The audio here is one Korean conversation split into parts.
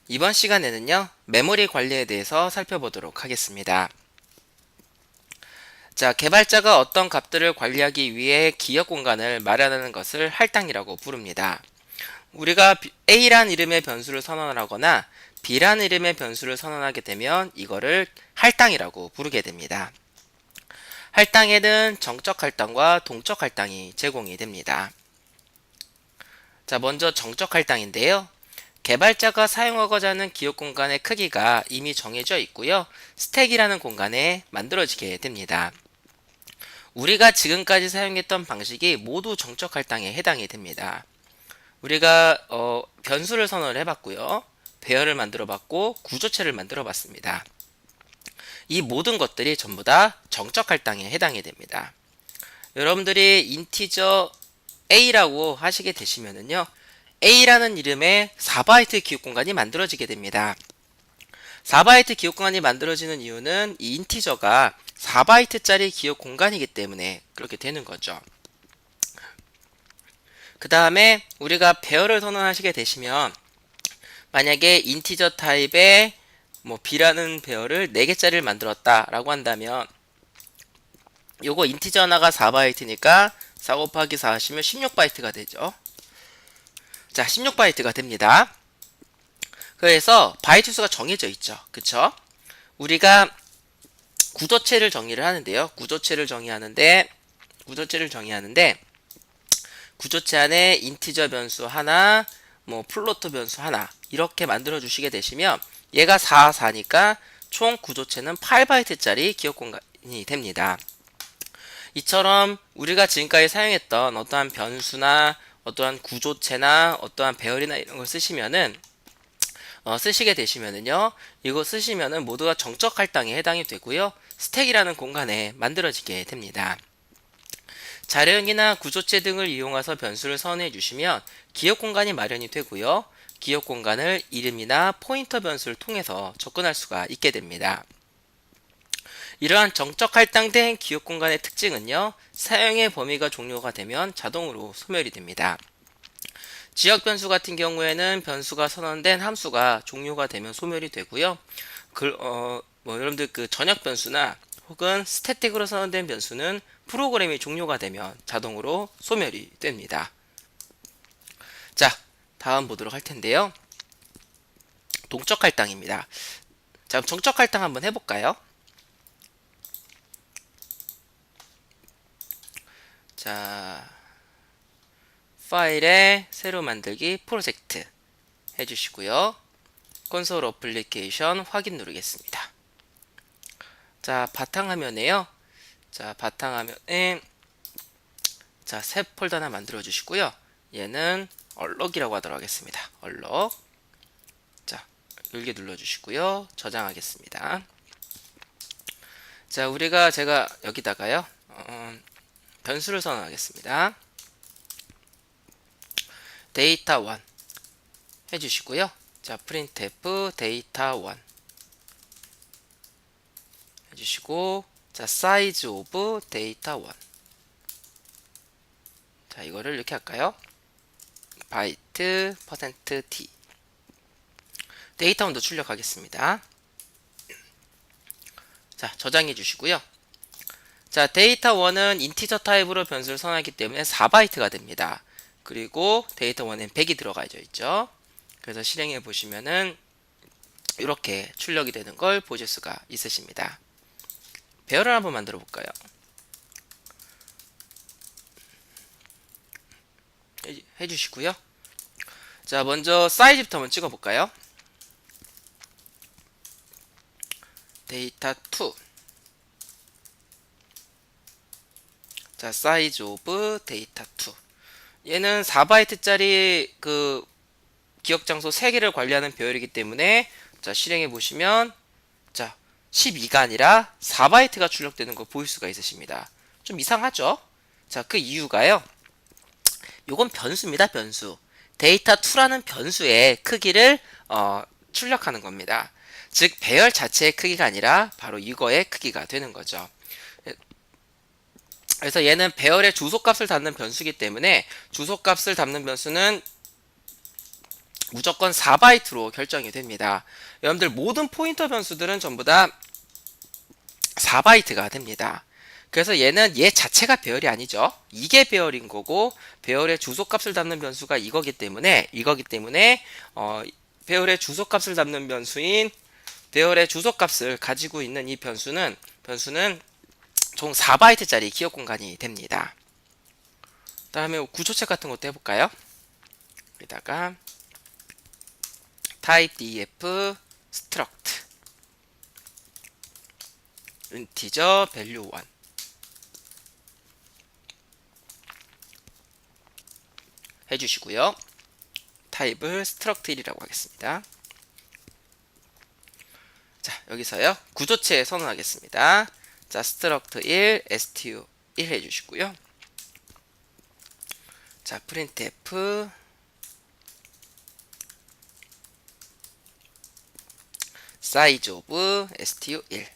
이번 시간에는요, 메모리 관리에 대해서 살펴보도록 하겠습니다. 자, 개발자가 어떤 값들을 관리하기 위해 기억 공간을 마련하는 것을 할당이라고 부릅니다. 우리가 A란 이름의 변수를 선언하거나 B란 이름의 변수를 선언하게 되면 이거를 할당이라고 부르게 됩니다. 할당에는 정적 할당과 동적 할당이 제공이 됩니다. 자, 먼저 정적 할당인데요. 개발자가 사용하고자 하는 기억 공간의 크기가 이미 정해져 있고요. 스택이라는 공간에 만들어지게 됩니다. 우리가 지금까지 사용했던 방식이 모두 정적 할당에 해당이 됩니다. 우리가 변수를 선언을 해봤고요. 배열을 만들어 봤고 구조체를 만들어 봤습니다. 이 모든 것들이 전부 다 정적 할당에 해당이 됩니다. 여러분들이 인티저 A라고 하시게 되시면은요. A라는 이름의 4바이트 기억 공간이 만들어지게 됩니다. 4바이트 기억 공간이 만들어지는 이유는 이 인티저가 4바이트짜리 기억 공간이기 때문에 그렇게 되는 거죠. 그 다음에 우리가 배열을 선언하시게 되시면 만약에 인티저 타입의 B라는 배열을 4개짜리를 만들었다 라고 한다면 요거 인티저 하나가 4바이트니까 4 곱하기 4 하시면 16바이트가 되죠. 자, 16바이트가 됩니다. 그래서 바이트 수가 정해져 있죠. 그쵸? 우리가 구조체를 정의를 하는데요. 구조체를 정의하는데 구조체 안에 인티저 변수 하나, 플로트 변수 하나 이렇게 만들어 주시게 되시면 얘가 4, 4니까 총 구조체는 8바이트짜리 기억 공간이 됩니다. 이처럼 우리가 지금까지 사용했던 어떠한 변수나 어떠한 구조체나 어떠한 배열이나 이런 걸 쓰시게 되시면은요, 이거 쓰시면은 모두가 정적 할당에 해당이 되고요, 스택이라는 공간에 만들어지게 됩니다. 자료형이나 구조체 등을 이용해서 변수를 선언해 주시면 기억 공간이 마련이 되고요, 기억 공간을 이름이나 포인터 변수를 통해서 접근할 수가 있게 됩니다. 이러한 정적 할당된 기억 공간의 특징은요, 사용의 범위가 종료가 되면 자동으로 소멸이 됩니다. 지역 변수 같은 경우에는 변수가 선언된 함수가 종료가 되면 소멸이 되고요. 여러분들 그 전역 변수나 혹은 스태틱으로 선언된 변수는 프로그램이 종료가 되면 자동으로 소멸이 됩니다. 자, 다음 보도록 할 텐데요. 동적 할당입니다. 자, 그럼 정적 할당 한번 해볼까요? 자, 파일에 새로 만들기 프로젝트 해주시고요. 콘솔 어플리케이션 확인 누르겠습니다. 자, 바탕화면에요. 자, 바탕화면에 새 폴더 하나 만들어 주시고요. 얘는 얼럭이라고 하도록 하겠습니다. 얼럭. 자, 열게 눌러 주시고요. 저장하겠습니다. 자, 제가 여기다가요. 변수를 선언하겠습니다. 데이터 1 해주시고요. 자, printf 데이터 1 해주시고, 자, size of 데이터 1. 자, 이거를 이렇게 할까요? 바이트 %t 데이터 1도 출력하겠습니다. 자, 저장해 주시고요. 자, 데이터 1은 인티저 타입으로 변수를 선언하기 때문에 4바이트가 됩니다. 그리고 데이터 1엔 100이 들어가져 있죠. 그래서 실행해 보시면은 이렇게 출력이 되는 걸 보실 수가 있으십니다. 배열을 한번 만들어 볼까요? 해주시고요. 자, 먼저 사이즈부터 한번 찍어 볼까요? 데이터 2. 자, 사이즈 오브 데이터 2. 얘는 4바이트짜리 그 기억 장소 3개를 관리하는 배열이기 때문에 자, 실행해 보시면 자, 12가 아니라 4바이트가 출력되는 거 보일 수가 있으십니다. 좀 이상하죠? 자, 그 이유가요. 요건 변수입니다. 변수. 데이터 2라는 변수의 크기를 출력하는 겁니다. 즉 배열 자체의 크기가 아니라 바로 이거의 크기가 되는 거죠. 그래서 얘는 배열의 주소값을 담는 변수이기 때문에 주소값을 담는 변수는 무조건 4바이트로 결정이 됩니다. 여러분들 모든 포인터 변수들은 전부 다 4바이트가 됩니다. 그래서 얘는 얘 자체가 배열이 아니죠. 이게 배열인 거고 배열의 주소값을 담는 변수가 이거기 때문에 배열의 주소값을 담는 변수인 배열의 주소값을 가지고 있는 이 변수는 총 4바이트짜리 기억 공간이 됩니다. 다음에 구조책 같은 것도 해볼까요? 여기다가 type def struct integer value 1 해주시고요. 타입을 struct1이라고 하겠습니다. 자, 여기서요. 구조체 선언하겠습니다. 자, struct1 stu1 해주시고요. 자, printf size of stu1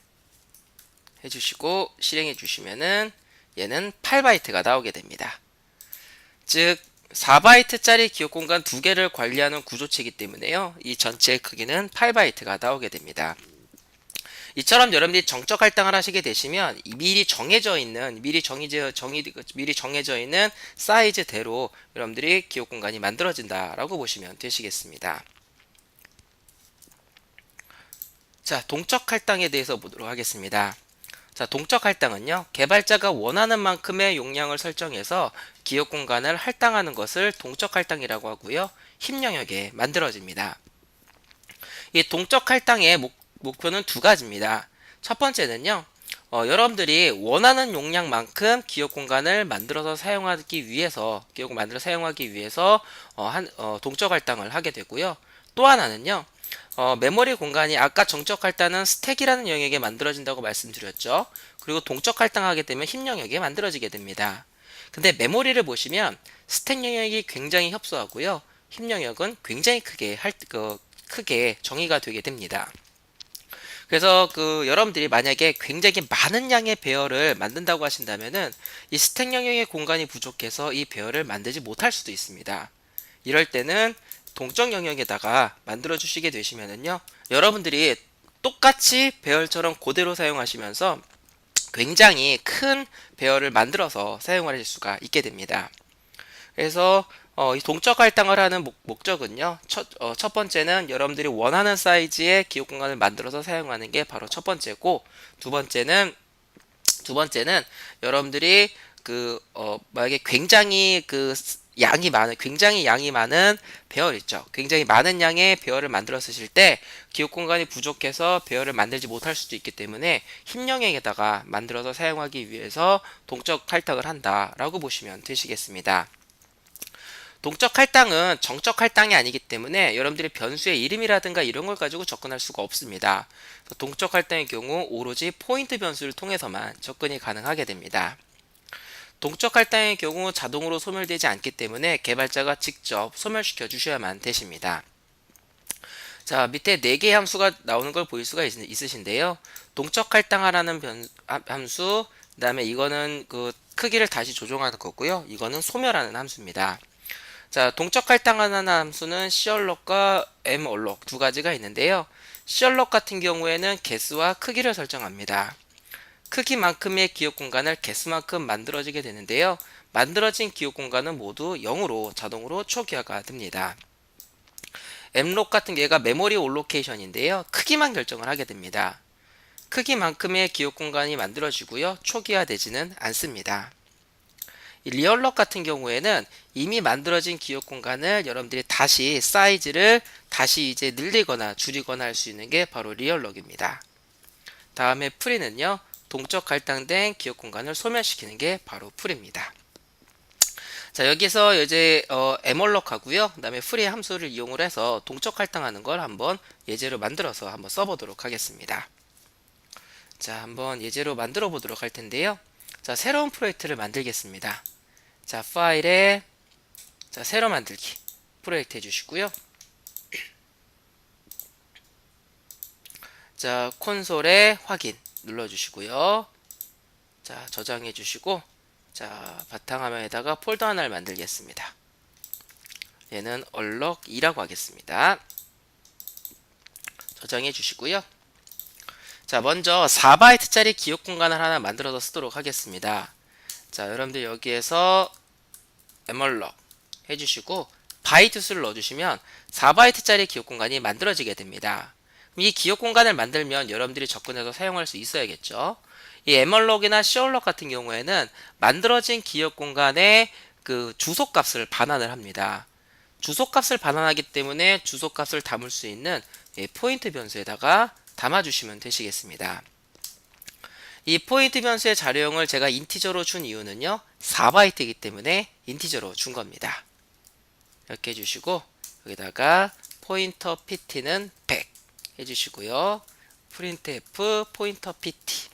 해주시고 실행해 주시면은 얘는 8바이트가 나오게 됩니다. 즉 4바이트짜리 기억 공간 2개를 관리하는 구조체이기 때문에요. 이 전체 크기는 8바이트가 나오게 됩니다. 이처럼 여러분들이 정적 할당을 하시게 되시면 미리 정해져 있는 사이즈대로 여러분들이 기억 공간이 만들어진다라고 보시면 되시겠습니다. 자, 동적 할당에 대해서 보도록 하겠습니다. 자, 동적 할당은요, 개발자가 원하는 만큼의 용량을 설정해서 기억 공간을 할당하는 것을 동적 할당이라고 하고요. 힘 영역에 만들어집니다. 이 동적 할당의 목표는 두 가지입니다. 첫 번째는요, 여러분들이 원하는 용량만큼 기억 공간을 만들어서 사용하기 위해서 동적 할당을 하게 되고요. 또 하나는요, 메모리 공간이 아까 정적 할당은 스택이라는 영역에 만들어진다고 말씀드렸죠. 그리고 동적 할당하게 되면 힘 영역에 만들어지게 됩니다. 근데 메모리를 보시면 스택 영역이 굉장히 협소하고요. 힘 영역은 굉장히 크게 정의가 되게 됩니다. 그래서 여러분들이 만약에 굉장히 많은 양의 배열을 만든다고 하신다면은 이 스택 영역의 공간이 부족해서 이 배열을 만들지 못할 수도 있습니다. 이럴 때는 동적 영역에다가 만들어 주시게 되시면은요, 여러분들이 똑같이 배열처럼 그대로 사용하시면서 굉장히 큰 배열을 만들어서 사용하실 수가 있게 됩니다. 그래서 이 동적 할당을 하는 목적은요, 첫 번째는 여러분들이 원하는 사이즈의 기억 공간을 만들어서 사용하는 게 바로 첫 번째고, 두 번째는 여러분들이 만약에 굉장히 양이 많은 배열 있죠. 굉장히 많은 양의 배열을 만들어 쓰실 때 기억 공간이 부족해서 배열을 만들지 못할 수도 있기 때문에 힘 영역에다가 만들어서 사용하기 위해서 동적 할당을 한다라고 보시면 되시겠습니다. 동적 할당은 정적 할당이 아니기 때문에 여러분들이 변수의 이름이라든가 이런 걸 가지고 접근할 수가 없습니다. 동적 할당의 경우 오로지 포인트 변수를 통해서만 접근이 가능하게 됩니다. 동적 할당의 경우 자동으로 소멸되지 않기 때문에 개발자가 직접 소멸시켜 주셔야만 되십니다. 자, 밑에 4개의 함수가 나오는 걸 보일 수가 있으신데요. 동적 할당하라는 함수, 그 다음에 이거는 크기를 다시 조정하는 거고요. 이거는 소멸하는 함수입니다. 자, 동적 할당하는 함수는 callloc과 malloc 두 가지가 있는데요. calloc 같은 경우에는 개수와 크기를 설정합니다. 크기만큼의 기억 공간을 개수만큼 만들어지게 되는데요. 만들어진 기억 공간은 모두 0으로 자동으로 초기화가 됩니다. mloc 같은 게가 메모리 올로케이션인데요. 크기만 결정을 하게 됩니다. 크기만큼의 기억 공간이 만들어지고요. 초기화되지는 않습니다. 이 리얼럭 같은 경우에는 이미 만들어진 기억 공간을 여러분들이 다시 사이즈를 다시 이제 늘리거나 줄이거나 할 수 있는 게 바로 리얼럭입니다. 다음에 프리는요, 동적 할당된 기억 공간을 소멸시키는 게 바로 프리입니다. 자, 여기서 이제 에멀럭 하고요. 그 다음에 프리 함수를 이용을 해서 동적 할당하는 걸 한번 예제로 만들어서 한번 써보도록 하겠습니다. 자, 한번 예제로 만들어 보도록 할 텐데요. 자, 새로운 프로젝트를 만들겠습니다. 자, 파일에 새로 만들기 프로젝트 해주시고요. 자, 콘솔에 확인 눌러주시고요. 자, 저장해 주시고, 자, 바탕화면에다가 폴더 하나를 만들겠습니다. 얘는 얼럭 2라고 하겠습니다. 저장해 주시고요. 자, 먼저 4바이트짜리 기억 공간을 하나 만들어서 쓰도록 하겠습니다. 자, 여러분들 여기에서 에멀럭 해주시고 바이트 수를 넣어주시면 4바이트짜리 기억 공간이 만들어지게 됩니다. 이 기억 공간을 만들면 여러분들이 접근해서 사용할 수 있어야겠죠. 이 에멀럭이나 시얼럭 같은 경우에는 만들어진 기억 공간의 그 주소값을 반환을 합니다. 주소값을 반환하기 때문에 주소값을 담을 수 있는 포인트 변수에다가 담아주시면 되시겠습니다. 이 포인트 변수의 자료형을 제가 인티저로 준 이유는요, 4바이트이기 때문에 인티저로 준 겁니다. 이렇게 해주시고 여기다가 포인터 pt는 100 해주시고요. printf 포인터 pt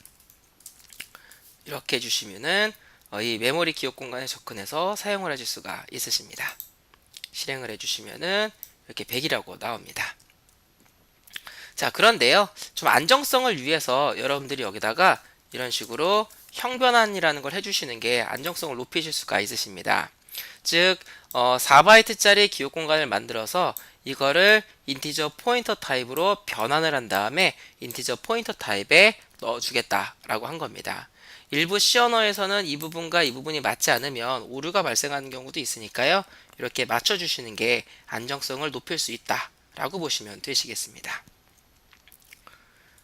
이렇게 해주시면은 이 메모리 기억 공간에 접근해서 사용을 하실 수가 있으십니다. 실행을 해주시면은 이렇게 100이라고 나옵니다. 자, 그런데요, 좀 안정성을 위해서 여러분들이 여기다가 이런 식으로 형변환이라는 걸 해주시는 게 안정성을 높이실 수가 있으십니다. 즉 4바이트짜리 기억 공간을 만들어서 이거를 인티저 포인터 타입으로 변환을 한 다음에 인티저 포인터 타입에 넣어주겠다라고 한 겁니다. 일부 C 언어에서는 이 부분과 이 부분이 맞지 않으면 오류가 발생하는 경우도 있으니까요. 이렇게 맞춰주시는 게 안정성을 높일 수 있다라고 보시면 되시겠습니다.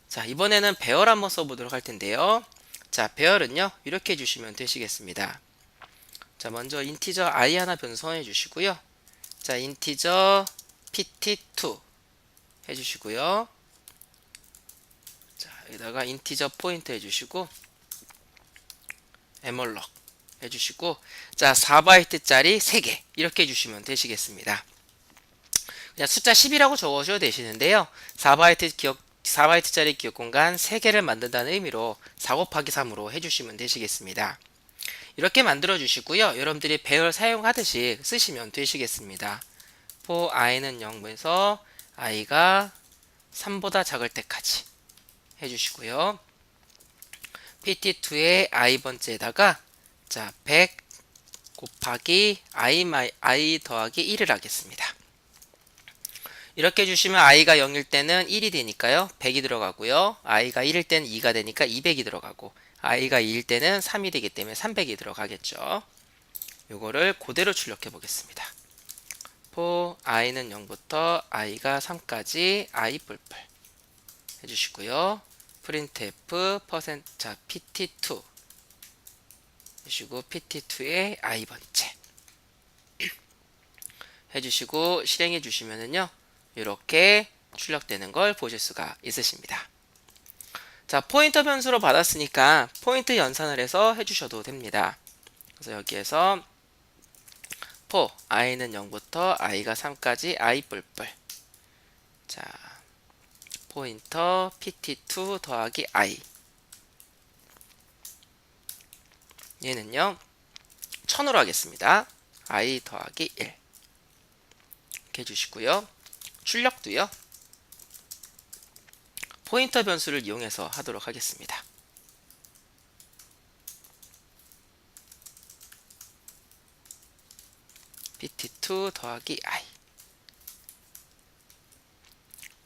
자, 이번에는 배열 한번 써보도록 할 텐데요. 자, 배열은요, 이렇게 해주시면 되시겠습니다. 자, 먼저 인티저 i 하나 변수 선언해 주시고요. 자, 인티저 pt2 해주시고요. 자, 여기다가 인티저 포인트 해주시고 에멀럭 해주시고, 자, 4바이트짜리 3개 이렇게 해주시면 되시겠습니다. 그냥 숫자 10이라고 적어주셔도 되시는데요. 4바이트짜리 기억 공간 3개를 만든다는 의미로 4 곱하기 3으로 해주시면 되시겠습니다. 이렇게 만들어 주시고요. 여러분들이 배열 사용하듯이 쓰시면 되시겠습니다. for i는 0에서 i가 3보다 작을 때까지 해주시고요. pt2의 i번째에다가 자, 100 곱하기 i 더하기 1을 하겠습니다. 이렇게 해주시면 i가 0일 때는 1이 되니까요, 100이 들어가고요. i가 1일 때는 2가 되니까 200이 들어가고, i가 2일 때는 3이 되기 때문에 300이 들어가겠죠. 이거를 그대로 출력해 보겠습니다. for i는 0부터 i가 3까지 i 뿔뿔 해주시고요. printf 자, pt2 해주시고 pt2의 i번째 해주시고 실행해 주시면은요, 이렇게 출력되는 걸 보실 수가 있으십니다. 자, 포인터 변수로 받았으니까 포인트 연산을 해서 해주셔도 됩니다. 그래서 여기에서 for i는 0부터 i가 3까지 i 뿔뿔, 자, 포인터 pt2 더하기 i, 얘는요 1000으로 하겠습니다. i 더하기 1 이렇게 해주시고요. 출력도요, 포인터 변수를 이용해서 하도록 하겠습니다. pt2 더하기 i,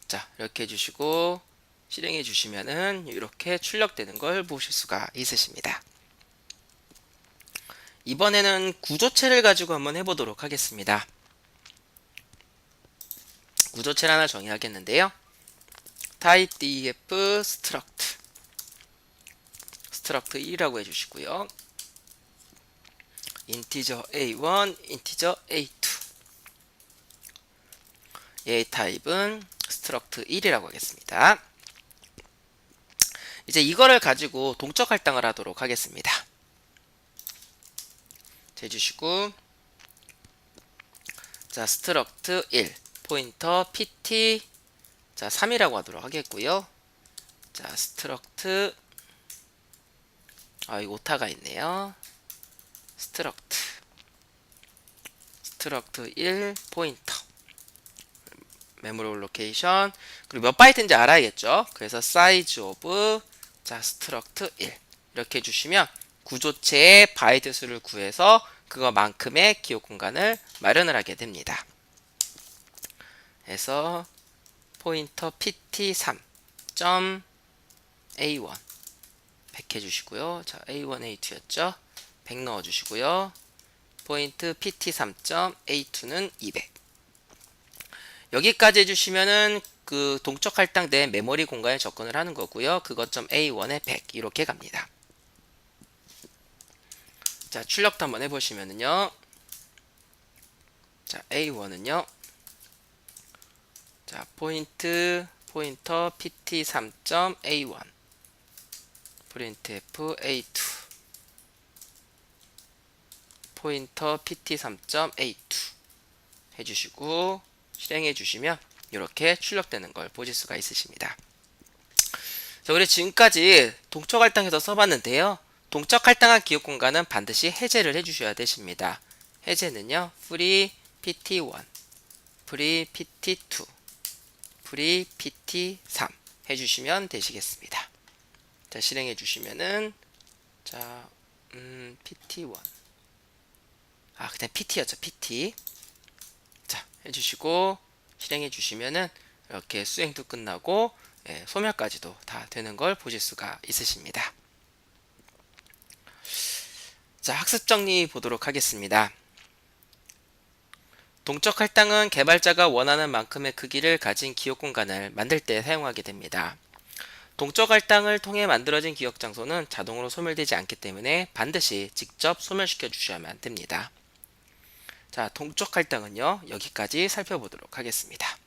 자, 이렇게 해주시고 실행해 주시면은 이렇게 출력되는 걸 보실 수가 있으십니다. 이번에는 구조체를 가지고 한번 해보도록 하겠습니다. 구조체를 하나 정의하겠는데요. type def struct 1이라고 해주시고요. integer a1, integer a2, 얘의 타입은 struct 1이라고 하겠습니다. 이제 이거를 가지고 동적 할당을 하도록 하겠습니다. 해주시고, 자, struct 1 포인터 pt, 자, 3이라고 하도록 하겠고요. 자, struct, 이거 오타가 있네요. struct 1 포인터 메모리 로케이션, 그리고 몇 바이트인지 알아야겠죠. 그래서 size of, 자, struct 1 이렇게 해주시면 구조체의 바이트 수를 구해서 그거만큼의 기억 공간을 마련을 하게 됩니다. 해서 포인터 pt3.a1 100 해주시고요. 자, A1, A2였죠. 100 넣어주시고요. 포인트 pt3.a2는 200. 여기까지 해주시면은 그 동적 할당 내 메모리 공간에 접근을 하는 거고요. 그것 A1에 100 이렇게 갑니다. 자, 출력도 한번 해보시면은요. 자, A1은요. 자, 포인터 pt3.a1 printf a2 포인터 pt3.a2 해주시고 실행해 주시면 이렇게 출력되는 걸 보실 수가 있으십니다. 자, 우리 지금까지 동적 할당해서 써봤는데요. 동적 할당한 기억 공간은 반드시 해제를 해주셔야 되십니다. 해제는요, free pt1, free pt2, free pt3 해주시면 되시겠습니다. 자, 실행해 주시면은 자, pt1 그냥 pt였죠. pt. 자, 해주시고 실행해 주시면은 이렇게 수행도 끝나고 소멸까지도 다 되는 걸 보실 수가 있으십니다. 자, 학습 정리 보도록 하겠습니다. 동적 할당은 개발자가 원하는 만큼의 크기를 가진 기억 공간을 만들 때 사용하게 됩니다. 동적 할당을 통해 만들어진 기억 장소는 자동으로 소멸되지 않기 때문에 반드시 직접 소멸시켜 주셔야만 됩니다. 자, 동적 할당은요, 여기까지 살펴보도록 하겠습니다.